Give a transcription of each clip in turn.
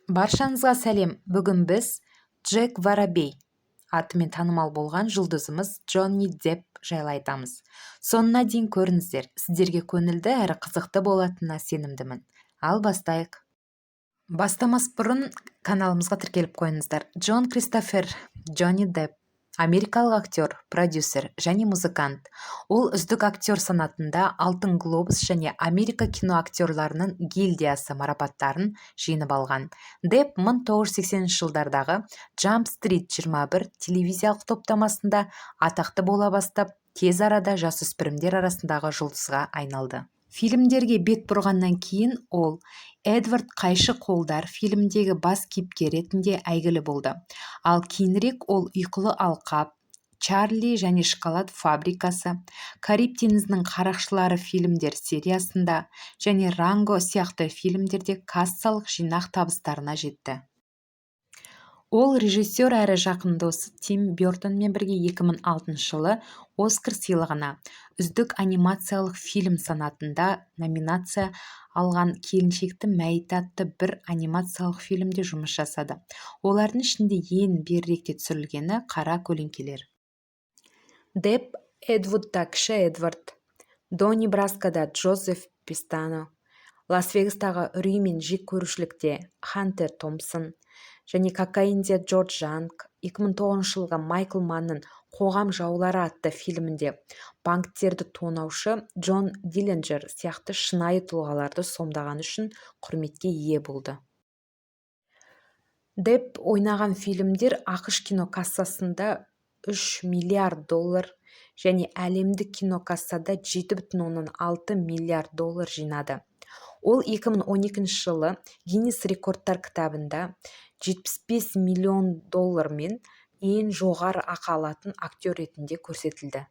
Баршаңызға сәлем. Бүгін біз Джек Воробей атымен танымал болған жұлдызымыз Джонни Депп жайлы айтамыз. Соңына дейін көріңіздер, сіздерге көңілді әрі қызықты болатынына сенімдімін. Ал бастайық. Бастамас бұрын каналымызға тіркеліп қойыңыздар. Джон Кристофер Джонни Депп америкалық актер, продюсер және музыкант. Ол үздік актер санатында Алтын глобус және Америка кино актерларының гильдиясы марапаттарын жеңіп алған. Депп 1980 жылдардағы Jump Street 21 телевизиялық топтамасында атақты бола бастап, тез арада жасөспірімдер арасындағы жұлдызға айналды. Фильмдерге бет бұрғаннан кейін ол Эдвард Қайшы қолдар фильмдегі бас кейіпкер ретінде әйгілі болды. Ал кейінірек ол ұйқылы алқап, Чарли және шоколад фабрикасы, Кариб теңізінің қарақшылары фильмдер сериясында және Ранго сияқты фильмдерде кассалық жинақ табыстарына жетті. Ол режиссер әрі жақын досы Тим Бертонмен бірге 2006 жылы Оскар сыйлығына үздік анимациялық фильм санатында номинация алған Келіншекті мәйіті атты бір анимациялық фильмде жұмыс жасады. Олардың ішінде ең беріректе түсірілгені Қара көлеңкелер. Депп Эдвудта кіші Эдвард, Донни Браскода Джозеф Пистано, Лас-Вегастағы үрей мен жек көрушілікте Хантер Томпсон және Кокаинде Джордж Жанг, 2009 жылғы Майкл Манның «Қоғам жаулары» атты фильмінде банктерді тонаушы Джон Диллинджер сияқты шынайы тұлғаларды сомдаған үшін құрметке ие болды. Депп ойнаған фильмдер ақш кинокассасында $3 миллиард және әлемдік кинокассада $7,6 миллиард жинады. Ол 2012 жылы Гиннес рекордтар кітабында $75 миллион мен ең жоғары ақы алатын актер ретінде көрсетілді.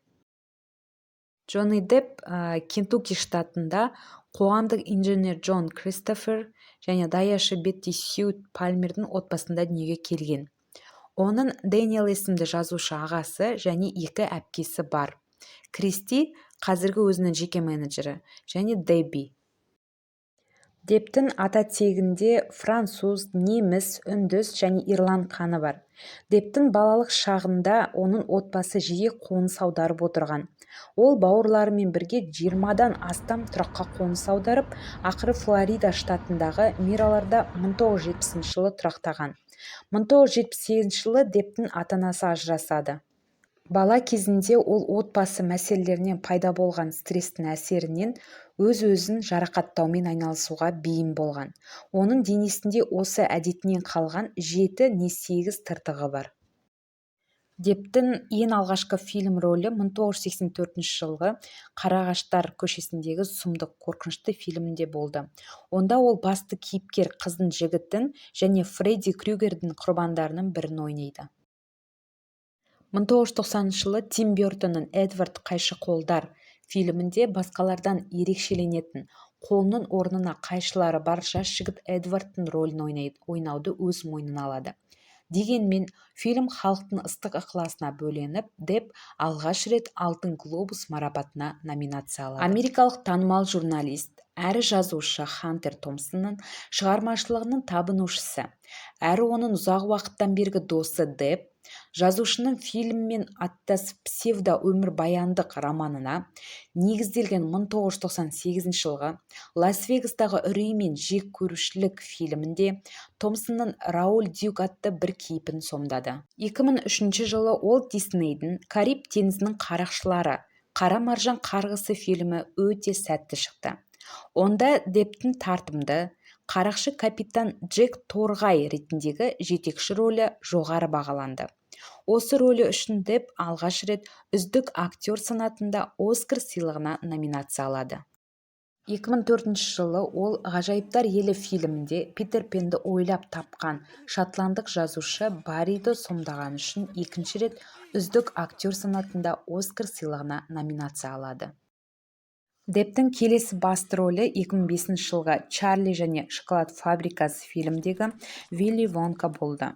Джонни Депп Кентукки штатында қоғамдық инженер Джон Кристофер және даяшы Бетти Сью Пальмердің отбасында дүниеге келген. Оның Дэниел есімді жазушы ағасы және 2 әпкесі бар. Кристи қазіргі өзінің жеке менеджері және Дебби. Депптің ата тегінде француз, неміс, үндіс және ирланд қаны бар. Депптің балалық шағында оның отбасы жиі қоныс аударып отырған. Ол бауырларымен бірге 20-дан астам тұраққа қоныс аударып, ақыры Флорида штатындағы Мираларда 1970 жылы тұрақтаған. 1978 жылы Депптің ата-анасы ажырасады. Бала кезінде ол отбасы мәселелерінен пайда болған стресстің әсерінен өз-өзін жарақаттаумен айналысуға бейім болған. Оның денесінде осы әдетінен қалған 7 не 8 тыртығы бар. Депптің ең алғашқы фильм рөлі 1984 жылғы Қарағаштар көшесіндегі сұмдық қорқынышты фильмінде болды. Онда ол басты кейіпкер қыздың жігітін және Фредди Крюгердің құрбандарының бірін ойнайды. 1990 жылы Тим Бертонның Эдвард Қайшы қолдар фильмінде басқалардан ерекшеленетін қолының орнына қайшылары бар жас жігіт Эдвардтың рөлін ойнауды өз мойнына алады. Дегенмен, фильм халықтың ыстық ықыласына бөленіп, Депп алғаш рет Алтын глобус марапатына номинация алады. Америкалық танымал журналист әрі жазушы Хантер Томпсонның шығармашылығының табынушысы, әрі оның ұзақ уақыттан бергі досы Депп жазушының фильммен аттас псевдо өмірбаяндық романына негізделген 1998 жылғы Лас-Вегастағы үрей мен жек көрушілік фильмінде Томпсонның Рауль Дюк атты бір кейпін сомдады. 2003 жылы ол Диснейдің Кариб теңізінің қарақшылары Қара маржан қарғысы фильмі өте сәтті шықты. Онда Депптің тартымды қарақшы капитан Джек Торғай ретіндегі жетекші рөлі жоғары бағаланды. Осы рөлі үшін Депп алғаш рет үздік актер санатында Оскар сыйлығына номинация алады. 2004 жылы ол «Ғажайыптар елі» фильмінде Питер Пенді ойлап тапқан шотландық жазушы Барриді сомдаған үшін екінші рет үздік актер санатында Оскар сыйлығына номинация алады. Депптің келесі басты рөлі 2005 жылғы Чарли және шоколад фабрикасы фильмдегі Вилли Вонка болды.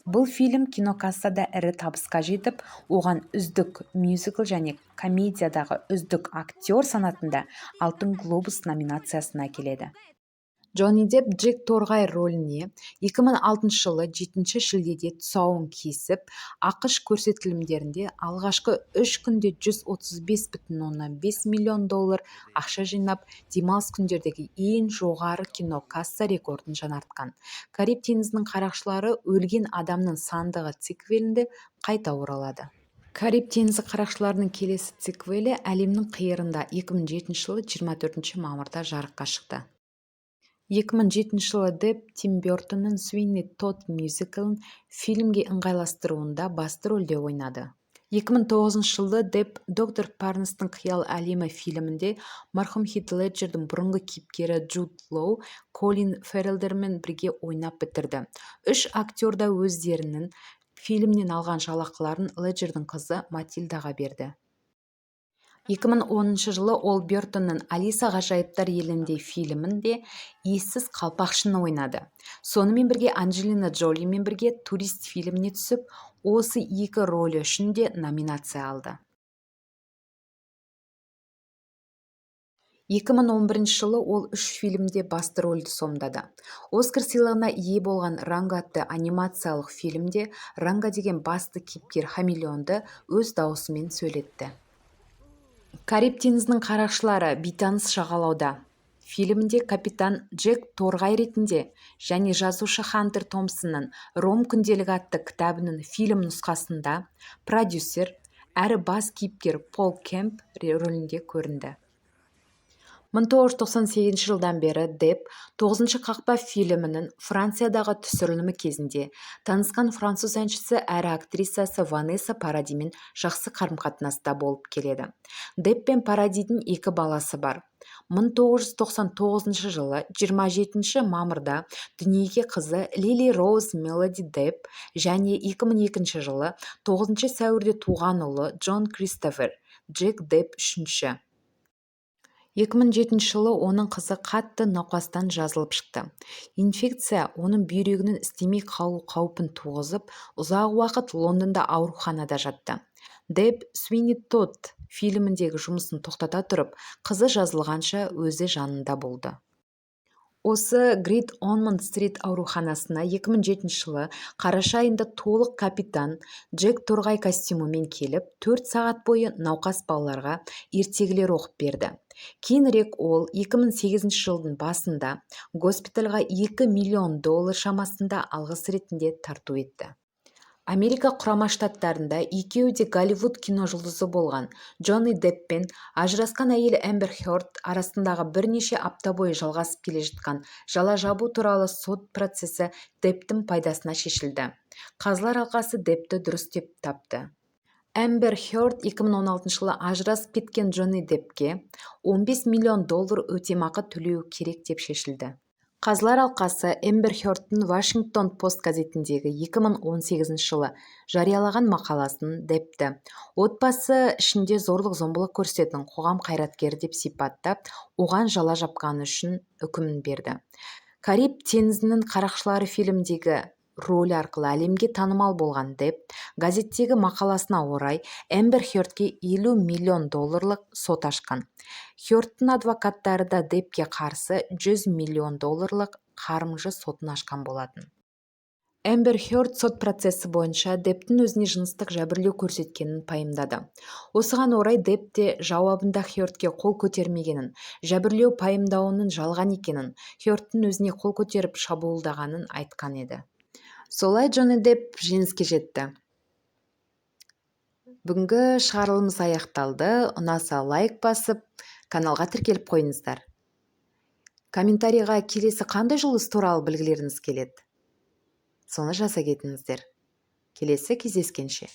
Бұл фильм кинокассада ірі табысқа жетіп, оған үздік мюзикл және комедиядағы үздік актер санатында Алтын глобус номинациясына келеді. Джонни Депп Джек Торғай рөліне 2006 жылы 7 шілдеде тұсауын кесіп, ақш көрсетілімдерінде алғашқы 3 күнде $135,5 миллион ақша жинап, демалыс күндердегі ең жоғары кино касса рекордын жаңартқан. Кариб теңізінің қарақшылары өлген адамның сандығы циквелінде қайта оралады. Кариб теңізі қарақшыларының келесі циквелі әлемнің қиырында 2007 жылы 24 мамырда жарыққа шықты. 2007 жылы Депп Тим Бёртонның Суини Тодд мюзиклін фильмге ыңғайластыруында басты рөлде ойнады. 2009 жылы Депп Доктор Парнстың қиял әлемі фильмінде марқұм Хит Леджердің бұрынғы кейіпкері Джуд Лоу Колин Феррелдермен бірге ойнап бітірді. 3 актер да өздерінің фильмнен алған жалақыларын Леджердің қызы Матильдаға берді. 2010 жылы ол Бёртонның Алиса ғажайыптар елінде фильмінде ессіз қалпақшыны ойнады. Сонымен бірге Анджелина Джолимен бірге Турист фильміне түсіп, осы 2 рөлі үшін де номинация алды. 2011 жылы ол 3 фильмде басты рөлді сомдады. Оскар сыйлығына ие болған Ранго атты анимациялық фильмде Ранго деген басты кейіпкер хамелеонды өз даусымен сөйлетті. Кариб теңізінің қарақшылары бейтаныс жағалауда фильмінде капитан Джек Торғай ретінде және жазушы Хантер Томпсонның Ром күнделігі атты кітабының фильм нұсқасында продюсер әрі бас кейіпкер Пол Кемп рөлінде көрінді. 1998 жылдан бері Депп 9 қақпа фильмінің Франциядағы түсірілімі кезінде танысқан француз әншісі әрі актрисасы Ванесса Парадимен жақсы қарым-қатынаста болып келеді. Депп пен Парадидің 2 баласы бар. 1999 жылы 27 мамырда дүниеге қызы Лили Роуз Мелоди Депп және 2002 жылы 9 сәуірде туған ұлы Джон Кристофер Джек Депп үшінші. 2007 жылы оның қызы қатты науқастан жазылып шықты. Инфекция оның бүйрегінің істемей қалу қаупін туғызып, ұзақ уақыт Лондонда ауруханада жатты. Депп Суини Тодд фильміндегі жұмысын тоқтата тұрып, қызы жазылғанша өзі жанында болды. Осы Great Ormond Street ауруханасына 2007 жылы қараша айында толық капитан Джек Торғай костюмімен келіп, 4 сағат бойы науқас балаларға ертегілер оқып берді. Кейінірек ол 2008 жылдың басында госпитальға $2 миллион шамасында алғыс ретінде тарту етті. Америка құрама штаттарында екеуі де Голливуд кино жұлдызы болған Джонни Депп пен ажырасқан әйелі Эмбер Хёрд арасындағы бірнеше апта бойы жалғасып келе жатқан жала жабу туралы сот процесі Депптің пайдасына шешілді. Қазылар алқасы Деппті дұрыс деп тапты. Эмбер Хёрд 2016 жылы ажырасып кеткен Джонни Деппке $15 миллион өтемақы төлеу керек деп шешілді. Қазылар алқасы Эмбер Хёрдтың Вашингтон Пост газетіндегі 2018 жылы жариялаған мақаласын Деппті отбасы ішінде зорлық-зомбылық көрсететін қоғам қайраткері деп сипаттап, оған жала жапқаны үшін үкімін берді. Кариб теңізінің қарақшылары фильмдегі рөлі арқылы әлемге танымал болған Депп газеттегі мақаласына орай Эмбер Хёрдке $50 миллион сот ашқан. Хёрдтың адвокаттары да Деппке қарсы $100 миллион қарымжы сотын ашқан болатын. Эмбер Хёрд сот процесі бойынша Депптің өзіне жыныстық жәбірлеу көрсеткенін пайымдады. Осыған орай Депп те жауабында Хёрдке қол көтермегенін, жәбірлеу пайымдауының жалған екенін, Хёрдтың өзіне қол көтеріп шабуылдағанын айтқан еді. Солай Джонни Депп жеңіске жетті. Бүгінгі шығарылымыз аяқталды. Ұнаса лайк басып, каналға тіркеліп қойыңыздар. Комментарийға келесі қандай жұлдыз туралы білгілеріңіз келеді? Соны жаза кетіңіздер. Келесі кездескенше.